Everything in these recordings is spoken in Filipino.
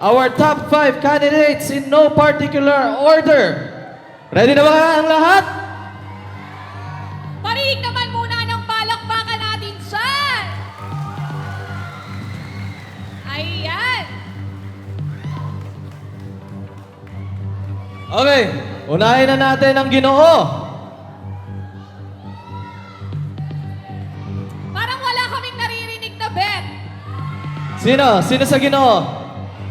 our top 5 candidates in no particular order. Ready na ba ang lahat? Parinig naman muna ng palakpakan natin dyan. Ayan. Okay, unahin na natin ang Ginoo. Parang wala kaming naririnig na bet. Sino? Sino sa Ginoo?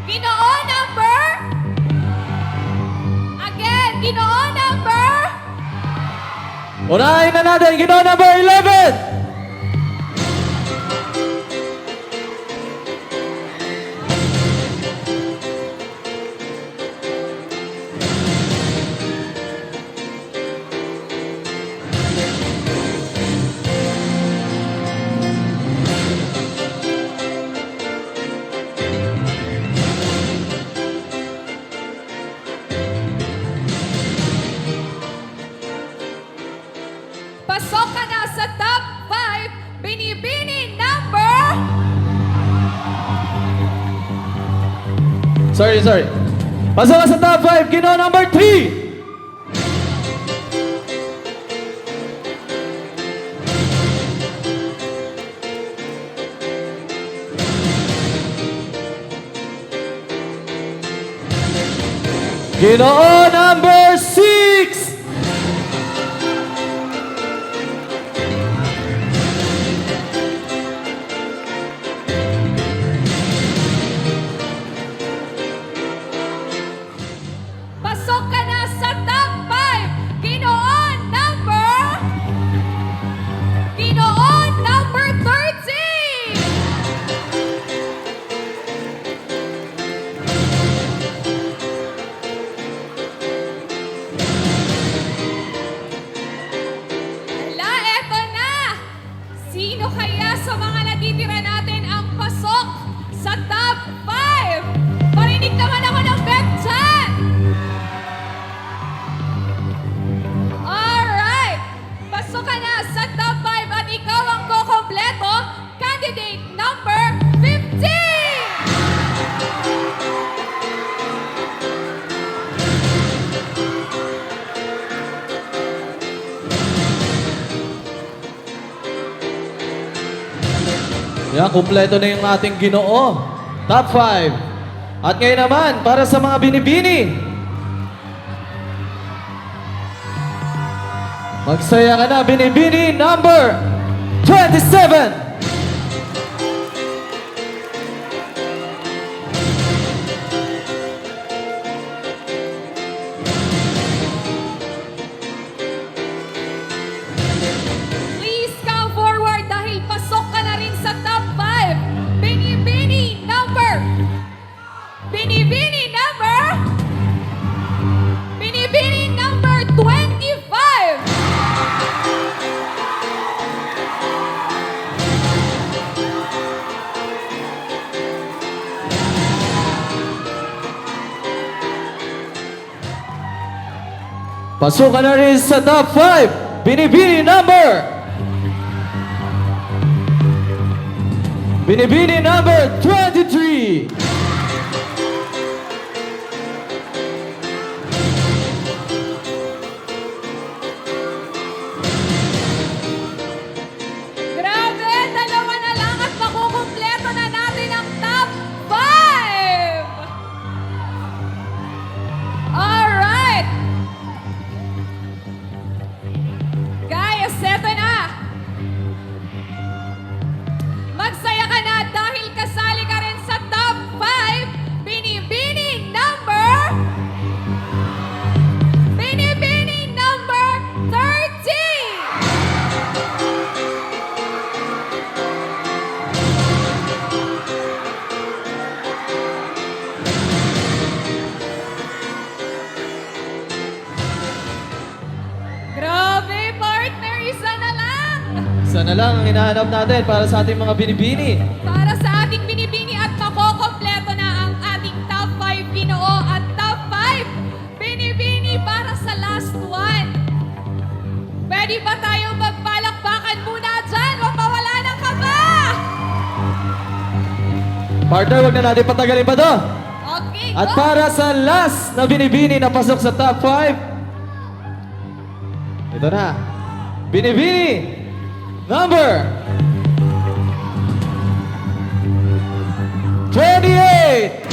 Ginoo number? Again, Ginoo number? Unahin na natin, Ginoo number 11! Pasok ka na sa top 5, binibini number? Sorry. Pasok ka sa top 5, Ginoo number 3! Ginoo number 6! Pasok ka na sa top 5, Ginoo number? Ginoo number 30! Hala, eto na! Sino kaya sa mga natitira natin ang pasok sa top 5? Parinig naman ako ng bet dyan! Alright! Pasok ka na sa top 5 at ikaw ang kukompleto, candidate number 15! Yan, kumpleto na yung ating Ginoo. Top 5. At ngayon naman, para sa mga binibini. Magsaya ka na, binibini number 27. Please come forward dahil pasok ka na rin sa top 5. Binibini number? Binibini number? Binibini number 25! Pasok ka na rin sa top 5. Binibini number. Binibini number 23. Grabe! Dalawa na lang at makukumpleto na natin ang top 5! Alright! Guys, eto na! Magsaya ka na dahil kasali ka rin sa top 5! Binibini number? Binibini number 30! Grabe, partner! Isa na lang! Isa na lang ang hinahanap natin para sa ating mga binibini. Para sa ating binibini at makokompleto na ang ating top 5 Ginoo at top 5 binibini para sa last one. Pwede ba tayo magpalakpakan muna dyan? Mapawala ng kaba! Partner, wag na natin patagalin pa to. Okay, At go. para sa last na binibini na pasok sa top 5, ito na. Binibini number 28.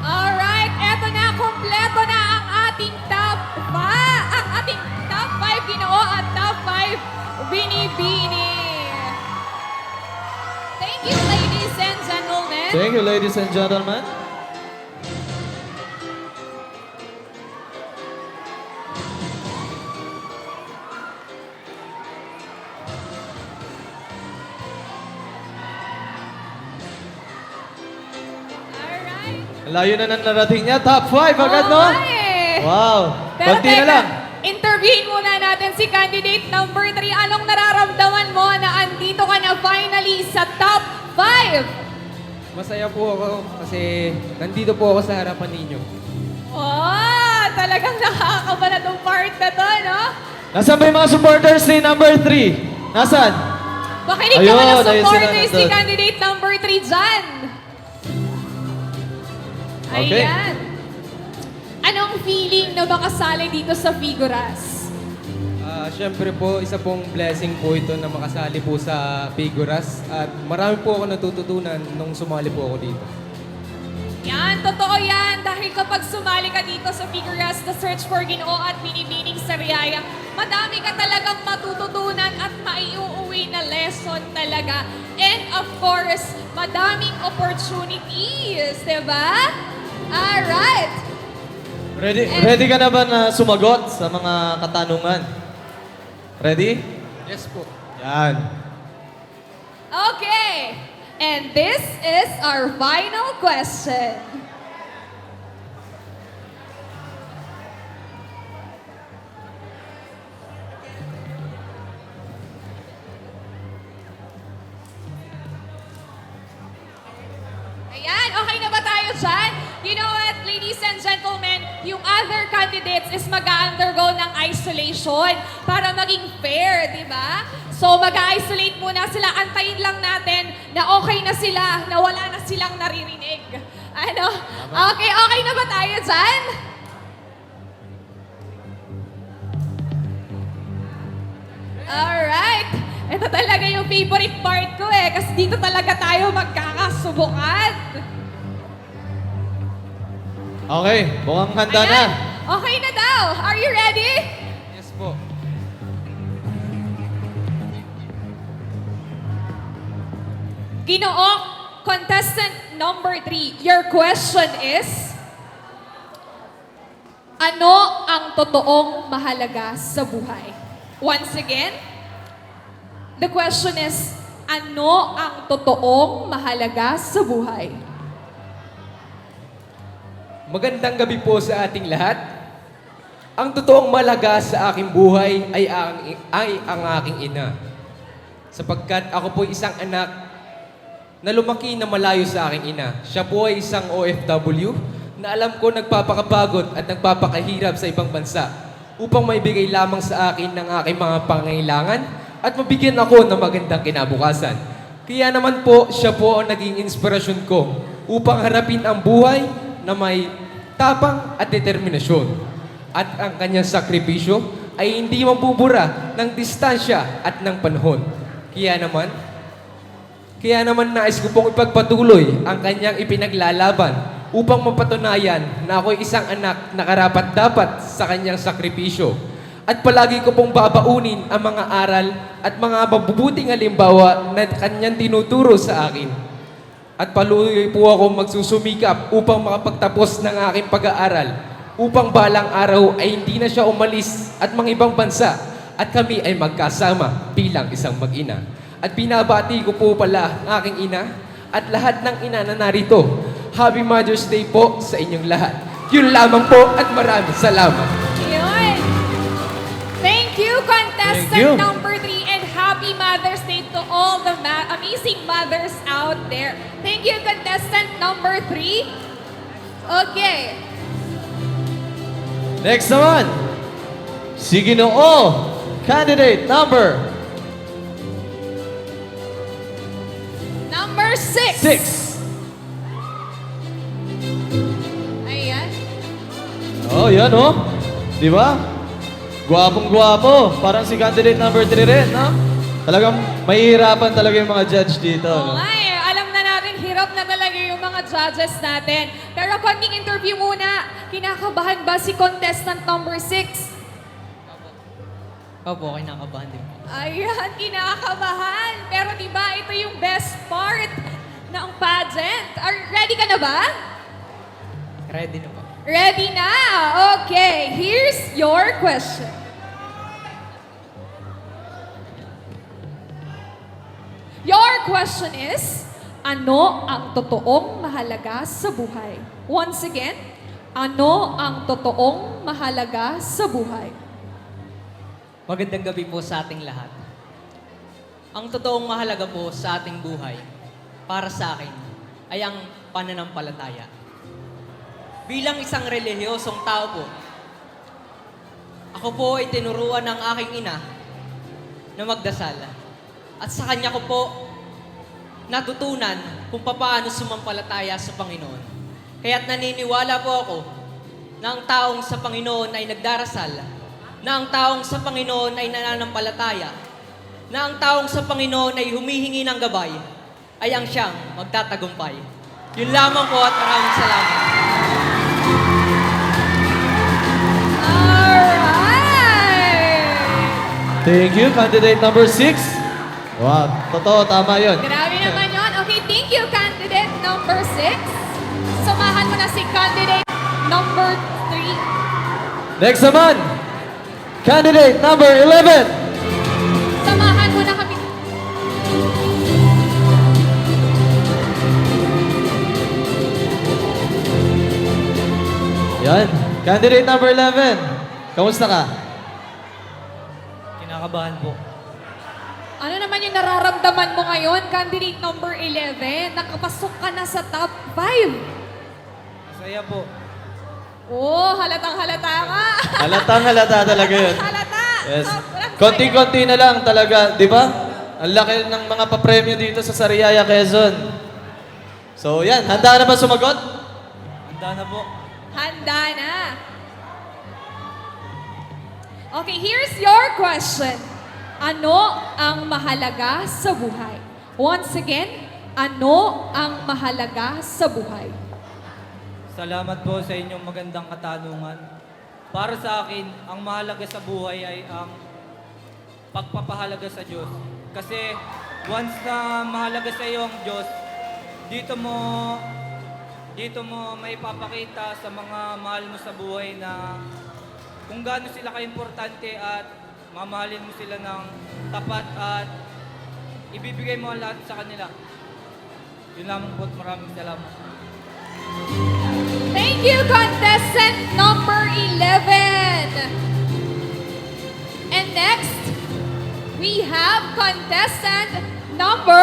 Alright, eto na, kompleto na ang ating top 5 Ginoo at top 5 Binibini. Thank you, ladies and gentlemen. Thank you, ladies and gentlemen. Alright. Layo na nang narating niya. Top 5 agad, no? Oo nga eh. Wow. Pero Konti na teka, lang. interviewin muna natin si candidate number 3. Anong nararamdaman mo na andito ka na finally sa top 5? Masaya po ako kasi nandito po ako sa harapan ninyo. Oh, talagang nakakabala tong part na to, no? Nasaan ba yung mga supporters ni number 3? Nasaan? Makinig Ayun, naman ang ayun sila supporters ni nandun. candidate number 3 dyan. Okay. Ayan. Anong feeling na makasali dito sa Figuras? Siyempre po, isa pong blessing po ito na makasali po sa Figuras at marami po ako natututunan nung sumali po ako dito. Yan, totoo yan. Dahil kapag sumali ka dito sa Figuras, The Search for Ginoo at Binibining Sariaya, madami ka talagang matututunan at maiuuwi na lesson talaga. And of course, madaming opportunities, diba? Alright. Ready ka na ba na sumagot sa mga katanungan? Ready? Yes po. Yan. Okay. And this is our final question. Ayan, okay na ba tayo dyan? You know what, ladies and gentlemen, yung other candidates is mag-undergo ng isolation para maging fair, di ba? So mag-isolate muna sila, antayin lang natin na okay na sila, na wala na silang naririnig. Ano? Okay, okay na ba tayo dyan? Alright. Ito talaga yung favorite part ko eh, kasi dito talaga tayo magkakasubukan. Okay, mukhang handa na. Ayan. Okay na daw. Are you ready? Yes po. Ginoo, contestant number 3, your question is, ano ang totoong mahalaga sa buhay? Once again, the question is, ano ang totoong mahalaga sa buhay? Magandang gabi po sa ating lahat. Ang totoong malaga sa aking buhay ay ang aking ina. Sapagkat ako po isang anak na lumaki na malayo sa aking ina. Siya po ay isang OFW na alam ko nagpapakapagod at nagpapakahirap sa ibang bansa upang maibigay lamang sa akin ng aking mga pangangailangan at mabigyan ako ng magandang kinabukasan. Kaya naman po, siya po ang naging inspirasyon ko upang harapin ang buhay na may tapang at determinasyon. At ang kanyang sakripisyo ay hindi mabubura ng distansya at ng panahon. Kaya naman nais ko pong ipagpatuloy ang kanyang ipinaglalaban upang mapatunayan na ako'y isang anak na karapat-dapat sa kanyang sakripisyo. At palagi ko pong babaunin ang mga aral at mga mabubuting halimbawa na kanyang tinuturo sa akin. At patuloy po ako magsusumikap upang makapagtapos ng aking pag-aaral upang balang araw ay hindi na siya umalis at mga ibang bansa at kami ay magkasama bilang isang mag-ina. At binabati ko po pala ang aking ina at lahat ng ina na narito. Happy Mother's Day po sa inyong lahat. Yun lamang po at maraming salamat. Yun. Thank you, contestant Thank you. number 3, and happy Mother's Day to all the amazing mothers out there. Thank you, contestant number 3. Okay. Next naman, si Ginoo, candidate number Number 6. 6. Ayan. Oh, yan oh. Di ba? Gwapong-gwapo. Parang si candidate number 3 rin, no? Talagang mahihirapan talaga yung mga judge dito. Oo No? nga eh. Alam na natin, hirap na talaga yung mga judges natin. Pero konting interview muna. Kinakabahan ba si contestant number 6? Opo, kinakabahan din po. Ayan, kinakabahan. Pero di ba ito yung best part ng pageant? Ready ka na ba? Ready na po. Ready na! Okay, here's your question. Your question is, ano ang totoong mahalaga sa buhay? Once again, ano ang totoong mahalaga sa buhay? Magandang gabi po sa ating lahat. Ang totoong mahalaga po sa ating buhay, para sa akin, ay ang pananampalataya. Bilang isang relihiyosong tao po, ako po ay tinuruan ng aking ina na magdasal. At sa kanya ko po natutunan kung paano sumampalataya sa Panginoon. Kaya't naniniwala po ako na ang taong sa Panginoon ay nagdarasal, na ang taong sa Panginoon ay nananampalataya, na ang taong sa Panginoon ay humihingi ng gabay, ay ang siyang magtatagumpay. Yun lamang po at maraming salamat. Alright! Thank you, candidate number 6. Wow, totoo, tama yun. Grabe naman yun. Okay, thank you, candidate number 6. Samahan mo na si candidate number 3. Next naman, candidate number 11. Samahan mo na kami. Yan, candidate number 11. Kamusta ka? Kinakabahan po. Ano naman yung nararamdaman mo ngayon, candidate number 11? Nakapasok ka na sa top 5. Masaya po. Oh, halatang halata ka. Halatang halata talaga yun. Halata. Yes. Sobrang Konti-konti na lang talaga, di ba? Ang laki ng mga papremyo dito sa Sariaya, Quezon. So yan, handa na ba sumagot? Handa na po. Handa na. Okay, here's your question. Ano ang mahalaga sa buhay? Once again, ano ang mahalaga sa buhay? Salamat po sa inyong magandang katanungan. Para sa akin, ang mahalaga sa buhay ay ang pagpapahalaga sa Diyos. Kasi once na mahalaga sa iyo ang Diyos, dito mo maipapakita sa mga mahal mo sa buhay na kung gaano sila ka-importante at mamahalin mo sila ng tapat at ibibigay mo ang lahat sa kanila. Yun lamang po at maraming salamat. Thank you, contestant number 11. And next, we have contestant number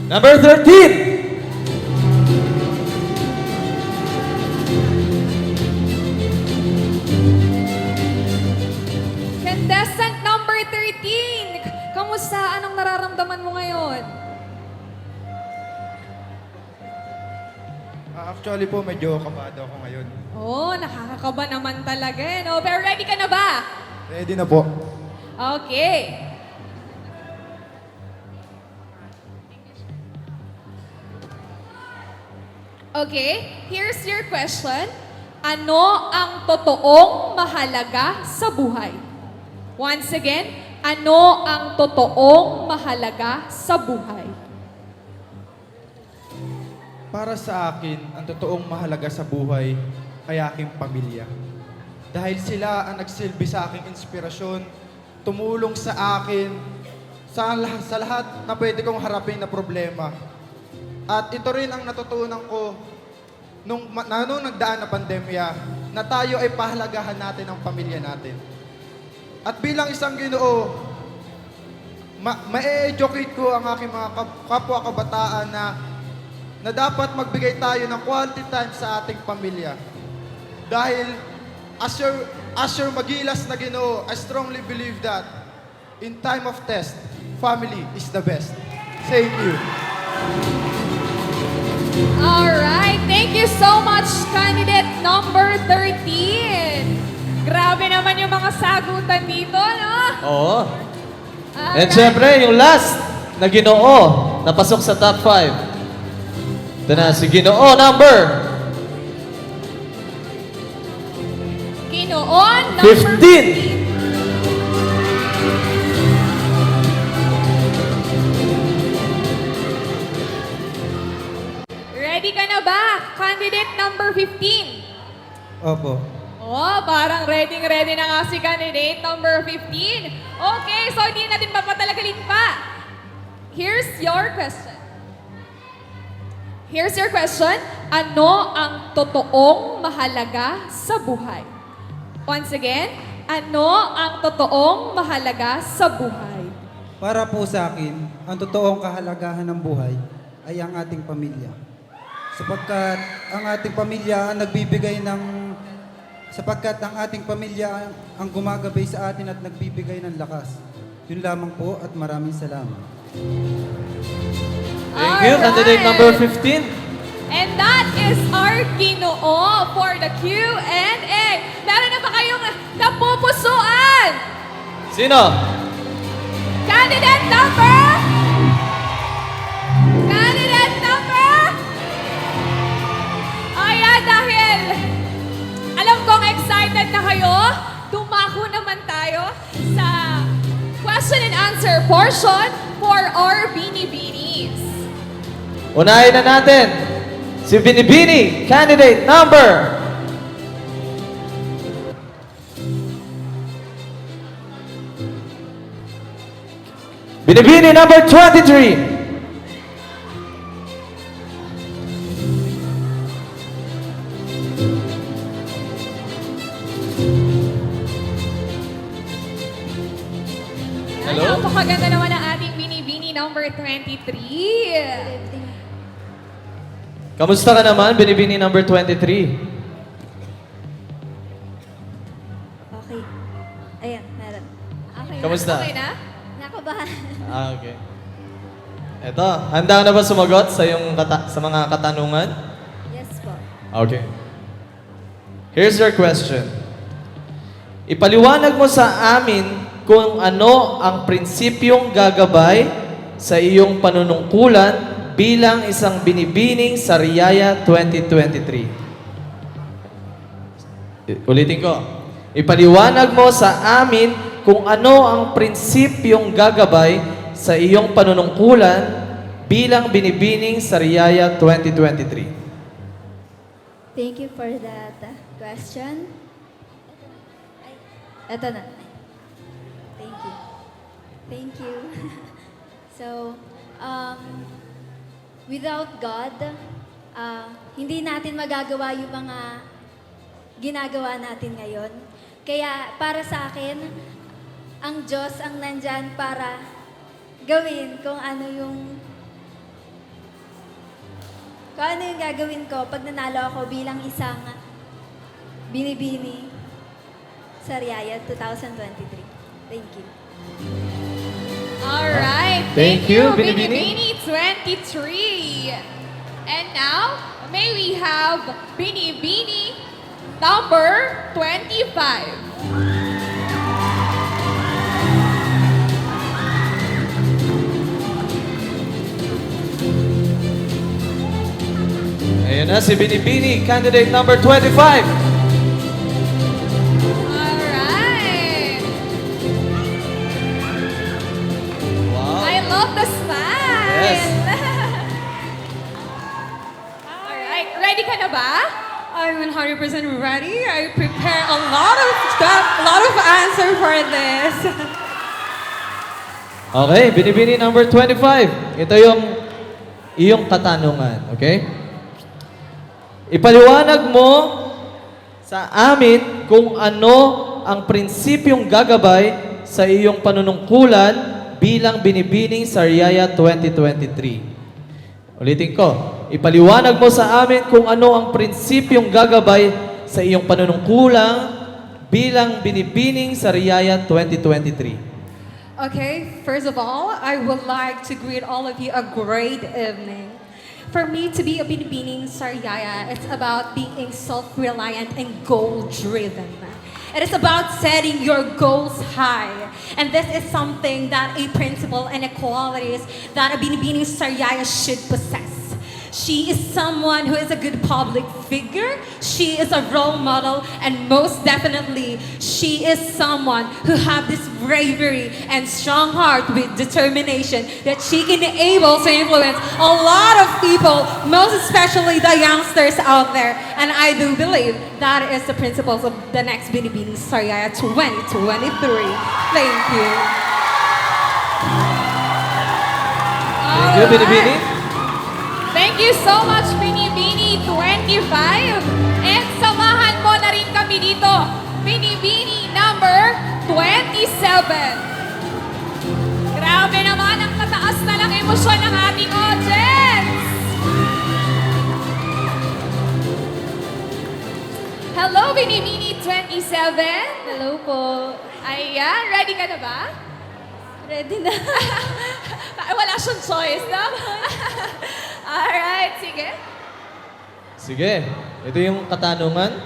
Number 13. contestant number 13. Kamusta? Anong nararamdaman mo ngayon? Actually po, medyo kabado ako ngayon. Oh, nakakakaba naman talaga eh, no? Pero ready ka na ba? Ready na po. Okay. Okay, here's your question. Ano ang totoong mahalaga sa buhay? Once again, ano ang totoong mahalaga sa buhay? Para sa akin, ang totoong mahalaga sa buhay ay aking pamilya. Dahil sila ang nagsilbi sa aking inspirasyon, tumulong sa akin sa lahat na pwede kong harapin na problema. At ito rin ang natutunan ko nung nagdaan na pandemya, na tayo ay pahalagahan natin ang pamilya natin. At bilang isang Ginoo, ma-educate ko ang aking mga kapwa kabataan na na dapat magbigay tayo ng quality time sa ating pamilya. Dahil as your magilas na Ginoo, I strongly believe that in time of test, family is the best. Thank you. Alright, thank you so much, candidate number 13. Grabe naman yung mga sagutan dito, no? Oo. And Alright. syempre, yung last na Ginoo, napasok sa top 5. Ito na, si Ginoo number Ginoon, number 15. 15. Ready ka na ba? Candidate number 15. Opo. Oh, parang ready na nga si candidate number 15. Okay, so hindi natin papatalagalin pa. Here's your question. Ano ang totoong mahalaga sa buhay? Once again, ano ang totoong mahalaga sa buhay? Para po sa akin, ang totoong kahalagahan ng buhay ay ang ating pamilya. Sapagkat ang ating pamilya ang ang gumagabay sa atin at nagbibigay ng lakas. Yun lamang po at maraming salamat. Thank you, candidate number 15. And that is our Ginoo for the Q&A. Meron na ba kayong napupusuan? Sino? Candidate number? Ayan, dahil alam kong excited na kayo, dumako naman tayo sa question and answer portion for our Binibinis. Unahin na natin si Binibini, candidate number Binibini number 23. Hello? Napakaganda naman ang ating Binibini number 23. Kamusta ka naman, Binibini number 23? Okay. Ayan, meron. Okay Kamusta? Na? Okay na? Nakabahan. Okay. Eto, handa na ba sumagot sa sa mga katanungan? Yes po. Okay. Here's your question. Ipaliwanag mo sa amin kung ano ang prinsipyong gagabay sa iyong panunungkulan bilang isang binibining Sariaya 2023. Ulitin ko. Ipaliwanag mo sa amin kung ano ang prinsipyong gagabay sa iyong panunungkulan bilang binibining Sariaya 2023. Thank you for that question. Eto na. Thank you. Thank you. So, without God, hindi natin magagawa yung mga ginagawa natin ngayon. Kaya para sa akin, ang Diyos ang nandyan para gawin kung ano yung gagawin ko pag nanalo ako bilang isang binibini sa Riyaya 2023. Thank you. Alright. Thank you, Binibini. Binibini 23. And now, may we have Binibini number 25. Ayan na si Binibini, candidate number 25. Alright. Wow. I love the smile. Yes. Alright, ready ka na ba? I'm 100% ready. I prepare a lot of answer for this. Okay, Binibini number 25. Ito yung iyong katanungan, okay? Ipaliwanag mo sa amin kung ano ang prinsipyong gagabay sa iyong panunungkulan bilang binibining Sariaya 2023. Ulitin ko. Ipaliwanag mo sa amin kung ano ang prinsipyong gagabay sa iyong panunungkulang bilang binibining sa Riyaya 2023. Okay, first of all, I would like to greet all of you a great evening. For me to be a Binibining Sariaya, it's about being self-reliant and goal-driven. It is about setting your goals high. And this is something that a principle and a qualities that a Binibining Sariaya should possess. She is someone who is a good public figure. She is a role model. And most definitely, she is someone who have this bravery and strong heart with determination that she can be able to influence a lot of people, most especially the youngsters out there. And I do believe that is the principles of the next Binibining Sariaya 2023. Thank you. Thank you, Binibini. Thank you so much, Binibini 25. And samahan mo na rin kami dito, Binibini number 27. Grabe naman ang kataas na lang emosyon ng ating audience. Hello, Binibini 27. Hello po. Ayan, ready ka na ba? Ready na. Wala siyang choice, no? Alright, sige. Sige, ito yung katanungan.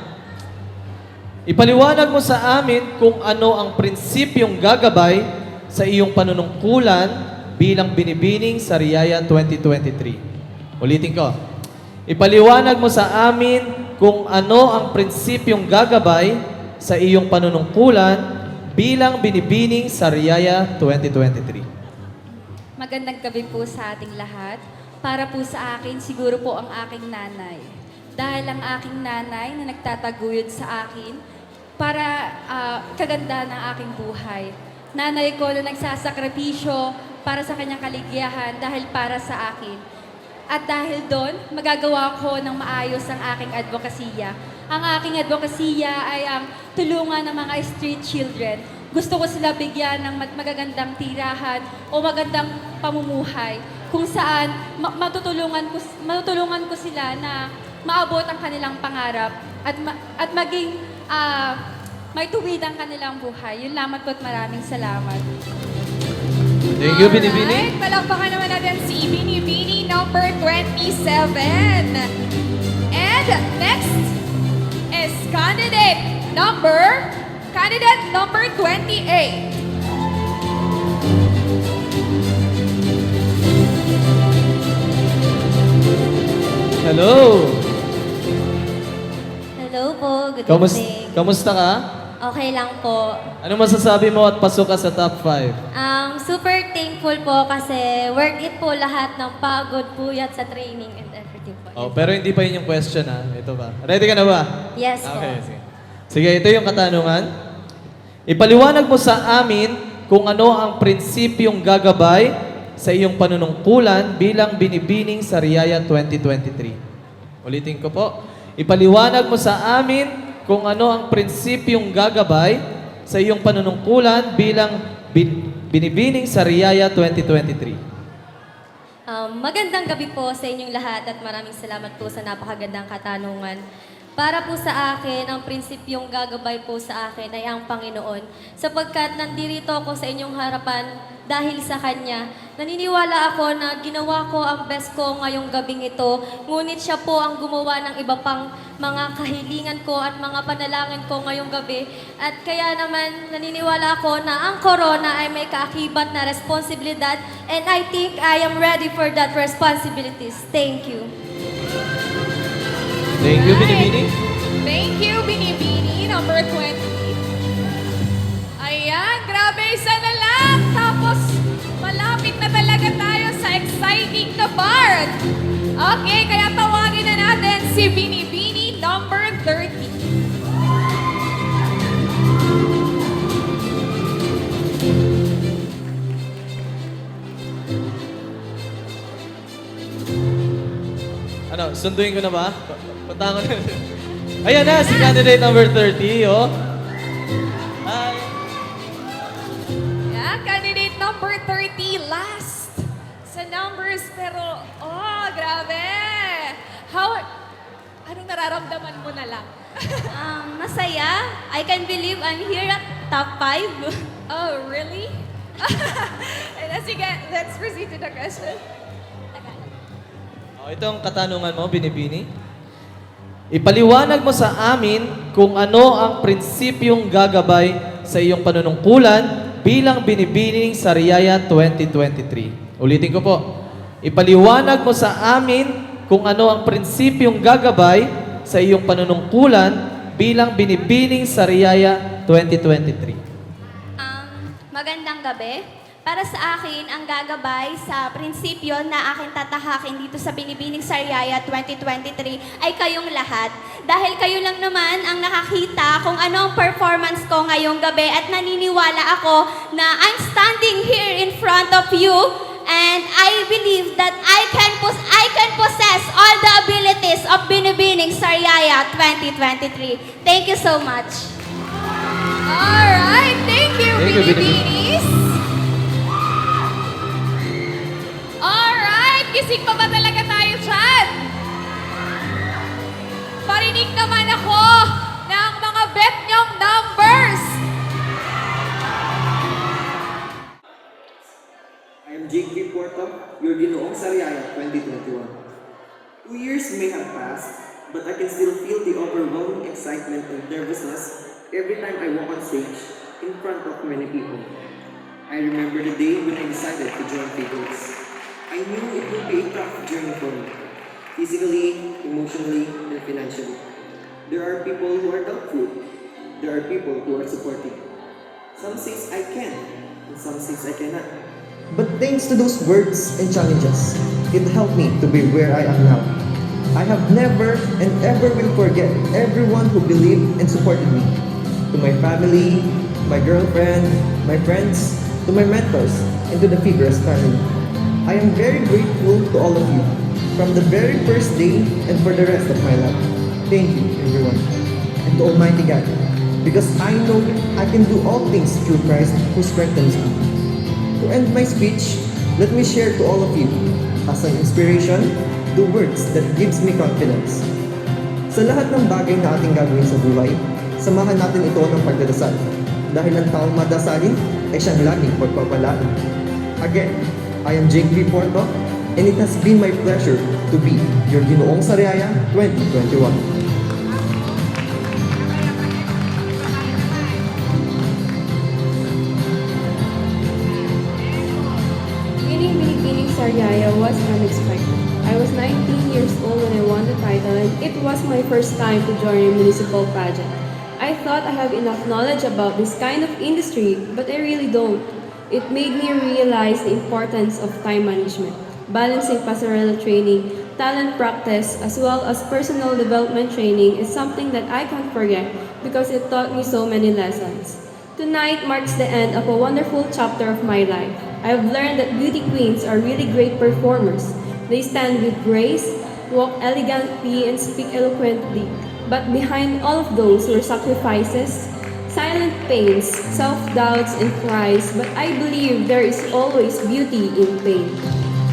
Ipaliwanag mo sa amin kung ano ang prinsipyong gagabay sa iyong panunungkulan bilang binibining sa Riyaya 2023. Ulitin ko. Ipaliwanag mo sa amin kung ano ang prinsipyong gagabay sa iyong panunungkulan bilang binibining sa Riyaya 2023. Magandang gabi po sa ating lahat. Para po sa akin, siguro po ang aking nanay. Dahil ang aking nanay na nagtataguyod sa akin para kaganda ng aking buhay. Nanay ko na nagsasakripisyo para sa kanyang kaligayahan dahil para sa akin. At dahil doon, magagawa ko ng maayos ang aking advokasya. Ang aking advokasya ay ang tulungan ng mga street children. Gusto ko sila bigyan ng magagandang tirahan o magandang pamumuhay kung saan matutulungan ko sila na maabot ang kanilang pangarap at maging may tuwid ang kanilang buhay. Yun lamang po at maraming salamat. Thank you, Binibini. Alright, palakpakan naman natin si Binibini number 27. And next is candidate number 28. Hello. Hello po, good evening. Kamusta ka? Okay lang po. Ano masasabi mo at pasok ka sa top 5? Super thankful po kasi worth it po lahat ng pagod, puyat sa training and everything po. Oh, pero hindi pa yun yung question ha. Ito ba? Ready ka na ba? Yes po. Okay, sige. Sige, ito yung katanungan. Ipaliwanag mo sa amin kung ano ang prinsipyong gagabay sa iyong panunungkulan bilang binibining sa Riyaya 2023. Ulitin ko po. Ipaliwanag mo sa amin kung ano ang prinsipyong gagabay sa iyong panunungkulan bilang binibining sa Riyaya 2023. Magandang gabi po sa inyong lahat at maraming salamat po sa napakagandang katanungan. Para po sa akin, ang prinsipyong gagabay po sa akin ay ang Panginoon. Sapagkat nandito ako sa inyong harapan dahil sa Kanya. Naniniwala ako na ginawa ko ang best ko ngayong gabing ito, ngunit siya po ang gumawa ng iba pang mga kahilingan ko at mga panalangin ko ngayong gabi. At kaya naman naniniwala ako na ang corona ay may kaakibat na responsibilidad and I think I am ready for that responsibilities. Thank you. Thank you, Binibini. Thank you, Binibini number 20. Ayan, grabe, isa na lang. Tapos, malapit na talaga tayo sa exciting na part. Okay, kaya tawagin na natin si Binibini number 30. Ano, sunduin ko na ba? Patangan na. Ayan na, si candidate number 30, oh. Hi. Yeah, candidate number 30, last sa numbers, pero, oh, grabe. Anong nararamdaman mo na lang? Masaya. I can believe I'm here at top 5. Oh, really? Sige, let's proceed to the question. Itong katanungan mo, Binibini. Ipaliwanag mo sa amin kung ano ang prinsipyong gagabay sa iyong panunungkulan bilang binibining sa Riyaya 2023. Ulitin ko po. Ipaliwanag mo sa amin kung ano ang prinsipyong gagabay sa iyong panunungkulan bilang binibining sa Riyaya 2023. Magandang gabi. Para sa akin, ang gagabay sa prinsipyo na akin tatahakin dito sa Binibining Sariaya 2023 ay kayong lahat. Dahil kayo lang naman ang nakakita kung ano ang performance ko ngayong gabi at naniniwala ako na I'm standing here in front of you and I believe that I can possess all the abilities of Binibining Sariaya 2023. Thank you so much. Alright, thank you, Thank you, Binibinis. Alright, gising pa ba talaga tayo dyan? Parinig naman ako ng mga bet nyong numbers. I am Jake V. Porto, your Ginoong Sariaya 2021. 2 years may have passed, but I can still feel the overwhelming excitement and nervousness every time I walk on stage in front of many people. I remember the day when I decided to join Fables. I knew it would be a tough journey for me, physically, emotionally, and financially. There are people who are doubtful. There are people who are supporting. Some says I can, and some says I cannot. But thanks to those words and challenges, it helped me to be where I am now. I have never and ever will forget everyone who believed and supported me. To my family, my girlfriend, my friends, to my mentors, and to the Figueres family. I am very grateful to all of you from the very first day and for the rest of my life. Thank you, everyone, and to Almighty God, because I know I can do all things through Christ who strengthens me. To end my speech, let me share to all of you, as an inspiration, the words that gives me confidence. Sa lahat ng bagay na ating gagawin sa buhay, samahan natin ito ng pagdadasal. Dahil ang taong madasalin ay siyang laging pagpapalaan. Again, I am Jake V. Porto, and it has been my pleasure to be your Ginoong Sariaya 2021. Winning Binibining Sariaya was unexpected. I was 19 years old when I won the title, and it was my first time to join a municipal pageant. I thought I have enough knowledge about this kind of industry, but I really don't. It made me realize the importance of time management, balancing passerella training, talent practice, as well as personal development training is something that I can't forget because it taught me so many lessons. Tonight marks the end of a wonderful chapter of my life. I have learned that beauty queens are really great performers. They stand with grace, walk elegantly, and speak eloquently. But behind all of those were sacrifices, silent pains, self-doubts, and cries, but I believe there is always beauty in pain.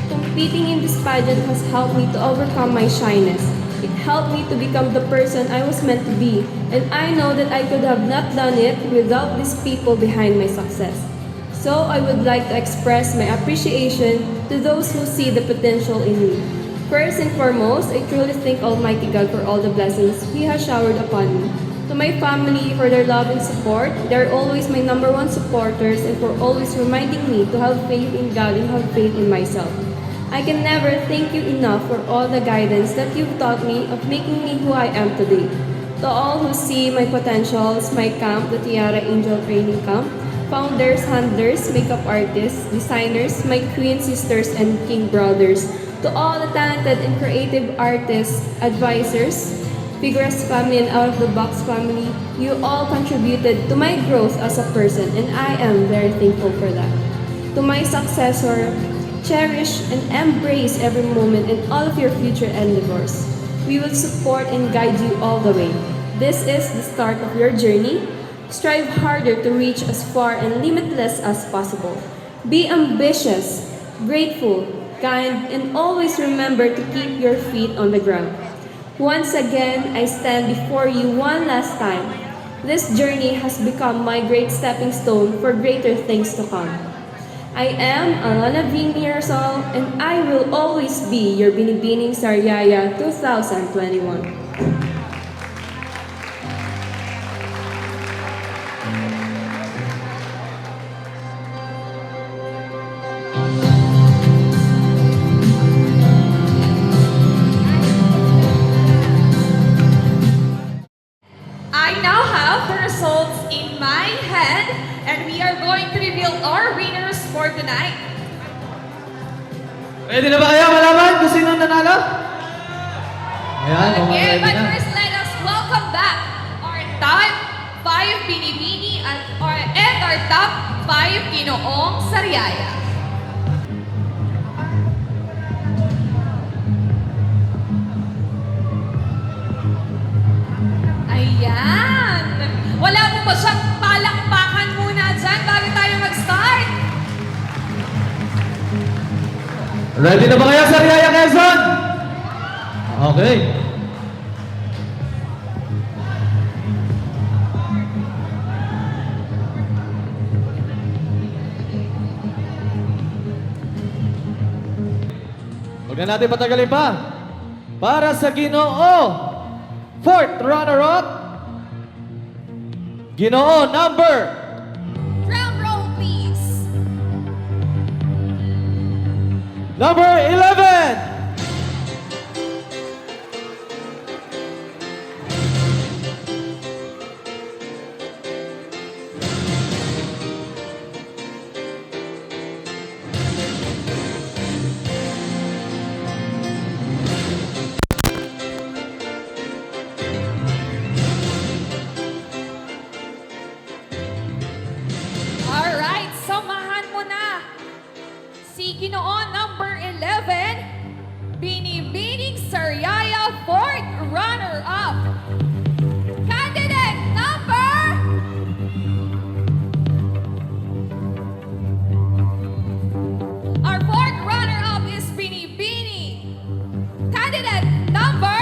Competing in this pageant has helped me to overcome my shyness. It helped me to become the person I was meant to be, and I know that I could have not done it without these people behind my success. So I would like to express my appreciation to those who see the potential in me. First and foremost, I truly thank Almighty God for all the blessings He has showered upon me. To my family for their love and support, they are always my #1 supporters and for always reminding me to have faith in God and have faith in myself. I can never thank you enough for all the guidance that you've taught me of making me who I am today. To all who see my potentials, my camp, the Tiara Angel Training Camp, founders, handlers, makeup artists, designers, my queen sisters and king brothers, to all the talented and creative artists, advisors, Figueres family and Out of the Box family, you all contributed to my growth as a person and I am very thankful for that. To my successor, cherish and embrace every moment in all of your future endeavors. We will support and guide you all the way. This is the start of your journey. Strive harder to reach as far and limitless as possible. Be ambitious, grateful, kind, and always remember to keep your feet on the ground. Once again, I stand before you one last time. This journey has become my great stepping stone for greater things to come. I am Alana V. Mirasol, and I will always be your Binibining Sariaya 2021. I now have the results in my hand, and we are going to reveal our winners for tonight. Ready na ba kayo malaman kung sino nanalo? Ayan, mga Okay, ready but na. first let us welcome back our top 5 Binibini and our top 5 Ginoong Sariaya. Ayan! Wala mo ba siyang palakpakan muna dyan bago tayo mag-start? Ready na ba kayo, Sariaya Quezon? Okay. Huwag na natin patagalin pa. Para sa Ginoo, fourth runner-up, Ginoo number Drum roll, please. number 11. Alright, samahan mo na si Ginoo number 11, Binibining Sariaya, fourth runner-up. Candidate number... Our fourth runner-up is Binibini. Candidate number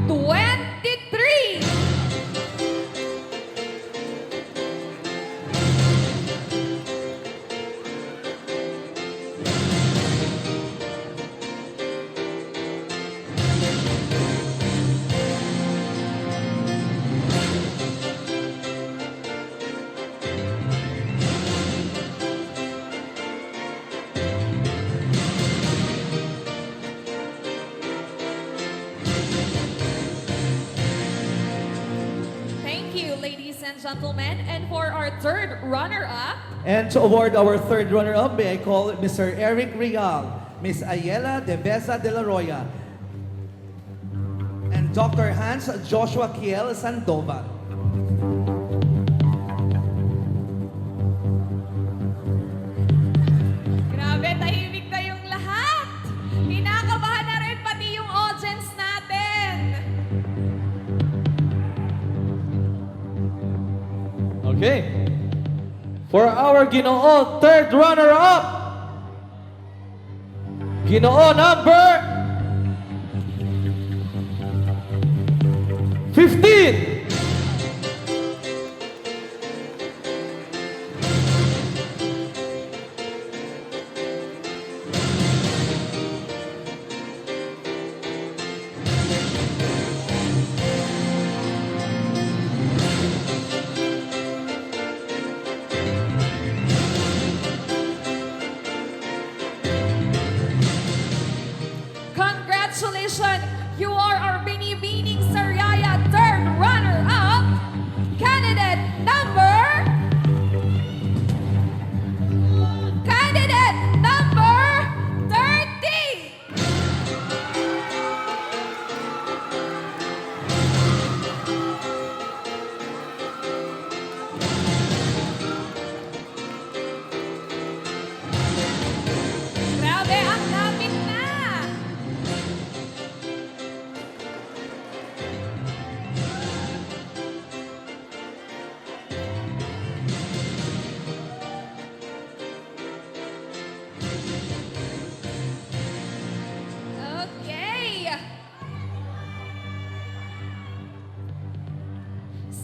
23. Thank you, ladies and gentlemen. And for our third runner-up, And to award our third runner-up, may I call Mr. Eric Real, Miss Ayela de Besa de la Roya, and Dr. Hans Joshua Kiel Sandoval. grabe, tahimik kayong lahat. Kinakabahan na rin pati yung audience natin. Okay. For our Ginoo, third runner-up, Ginoo number 15. Congratulations! You are our Binibining Sariaya third runner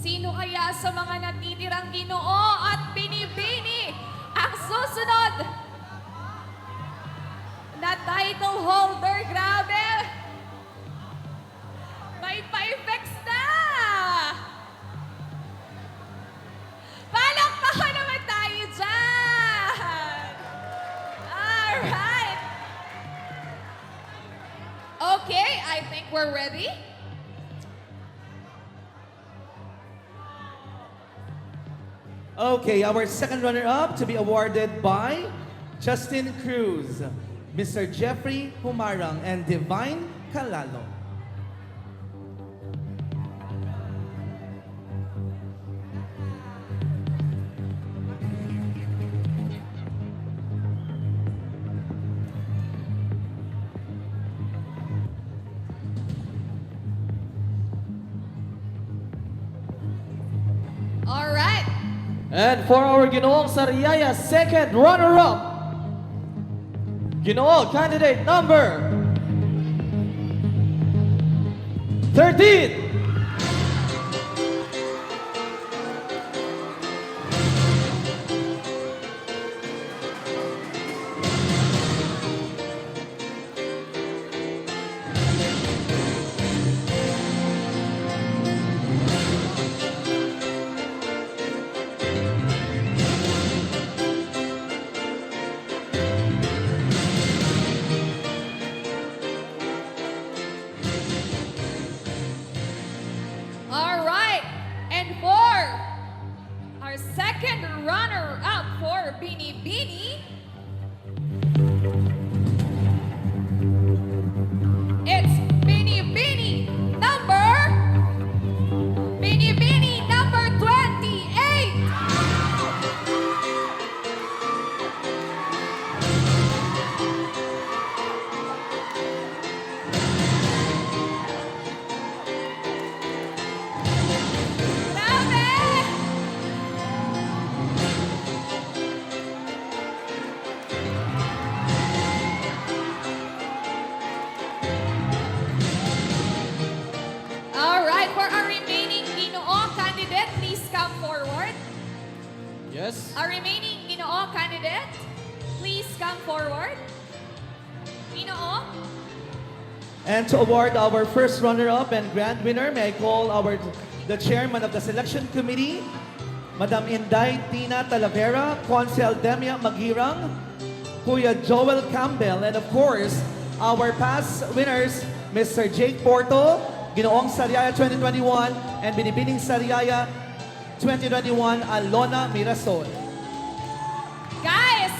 Sino kaya sa mga natitirang Ginoo at Binibini ang susunod na title holder? Grabe! May pa-effects na! Palakpakan naman tayo dyan! Alright! Okay, I think we're ready. Okay, our second runner-up to be awarded by Justin Cruz, Mr. Jeffrey Humarang, and Divine Calalo. Alright. And for our Ginoong Sariaya second runner-up, Ginoo candidate number 13. Alright. And for our second runner-up for Binibini, it's Binibini number 28. Grabe! Alright, for our remaining Ginoo candidate, please come forward. Yes. Our remaining Ginoo candidate, please come forward. Ginoo? And to award our first runner-up and grand winner, may I call the chairman of the selection committee, Madam Inday Tina Talavera, Consel Demia Magirang, Kuya Joel Campbell, and of course, our past winners, Mr. Jake Porto, Ginoong Sariaya 2021, and Binibining Sariaya 2021, Alona Mirasol. Guys,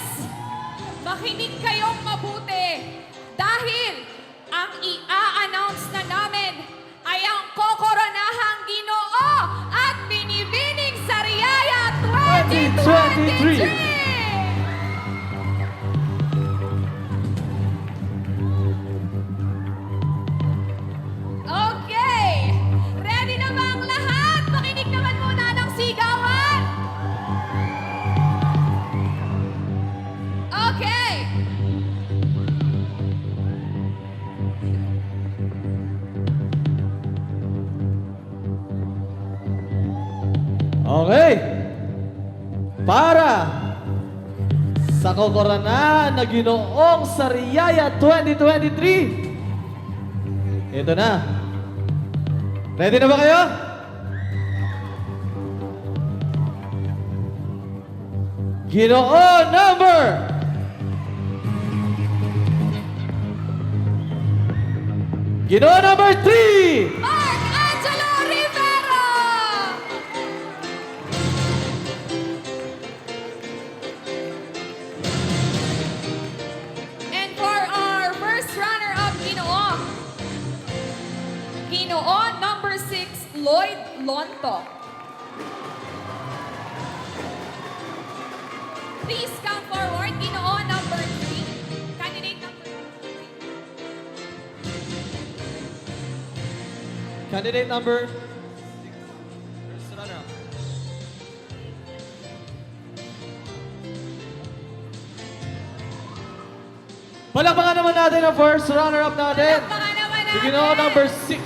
makinig kayong mabuti dahil ang i-a-announce na namin ay ang kokoronahang Ginoo at Binibining Sariaya 2023! Okay! Ready na ba ang lahat? Makinig naman muna ng sigawan! Okay! Okay. Para sa kokoranahan na Ginoong Sariaya 2023. Ito na. Ready na ba kayo? Ginoo number 3. Mark Angelo Rivera! And for our first runner-up, Ginoo number 6, Lloyd Lonto. Please come forward, Ginoo number 3. Candidate number 3. Candidate number Palakpakan naman natin ang first runner-up natin. Palakpakan naman Si natin. Ginoo number 6.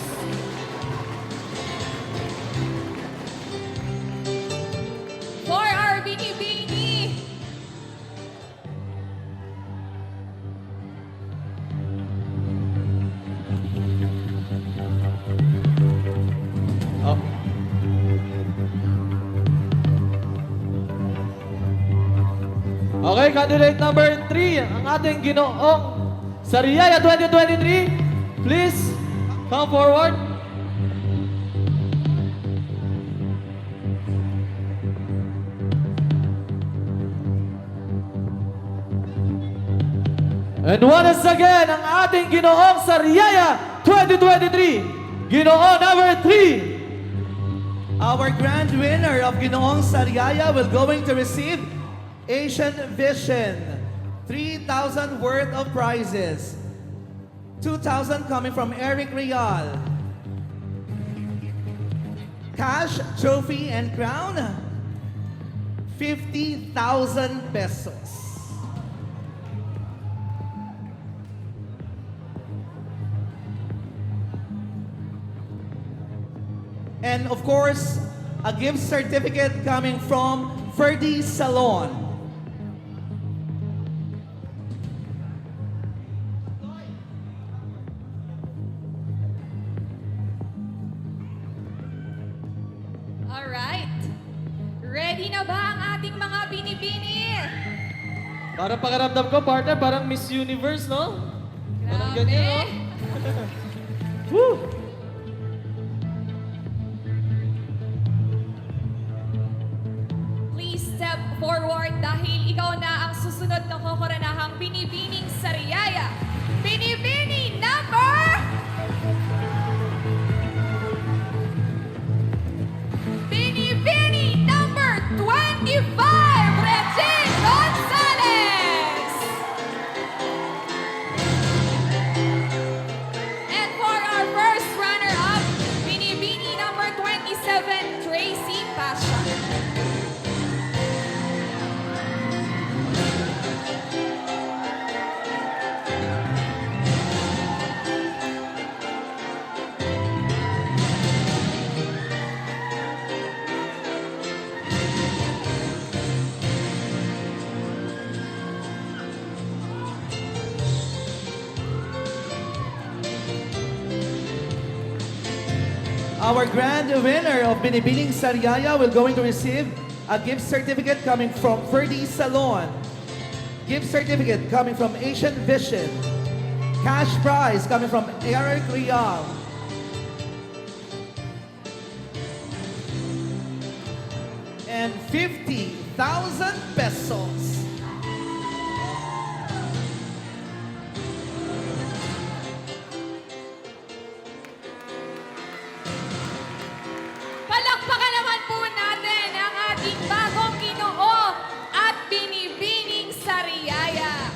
candidate number 3, ang ating Ginoong Sariaya 2023. Please come forward. And once again, ang ating Ginoong Sariaya 2023, Ginoo number 3. Our grand winner of Ginoong Sariaya will going to receive Asian Vision, 3,000 worth of prizes. 2,000 coming from Eric Real. Cash, trophy, and crown, 50,000 pesos. And of course, a gift certificate coming from Ferdy Salon. Alright. Ready na ba ang ating mga binibini? Parang pakiramdam ko, partner, parang Miss Universe, no? Parang Grabe. ganyan, no? Woo! Please step forward dahil ikaw na ang susunod na kokoronahang binibining Sariaya. Binibini number... Binibini number 25, Regine Gonzalez! And for our first runner-up, Binibini number 27, Tracy Pasha. Our grand winner of Binibining Sariaya will going to receive a gift certificate coming from Ferdy Salon. Gift certificate coming from Asian Vision. Cash prize coming from Eric Real. And 50,000 pesos. Palakpakan naman po natin ang ating bagong Ginoo at binibining Sariaya.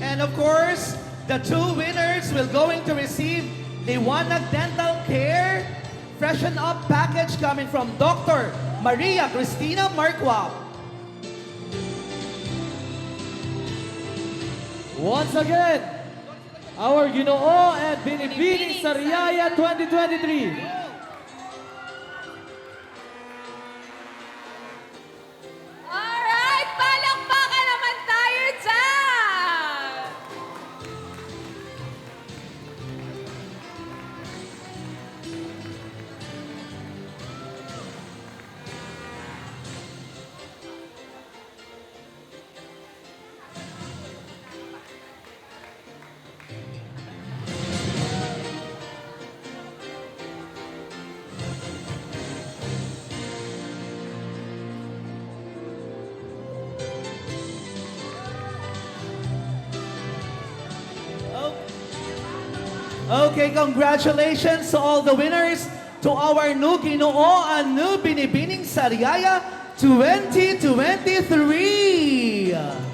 And of course, the two winners will going to receive Liwanag Dental Care Freshen Up package coming from Dr. Maria Cristina Marquap. Once again, our Ginoo and Binibining Sariaya 2023. Alright, palakpakan naman tayo dyan! Okay, congratulations to all the winners, to our new Ginoo and new Binibining Sariaya 2023.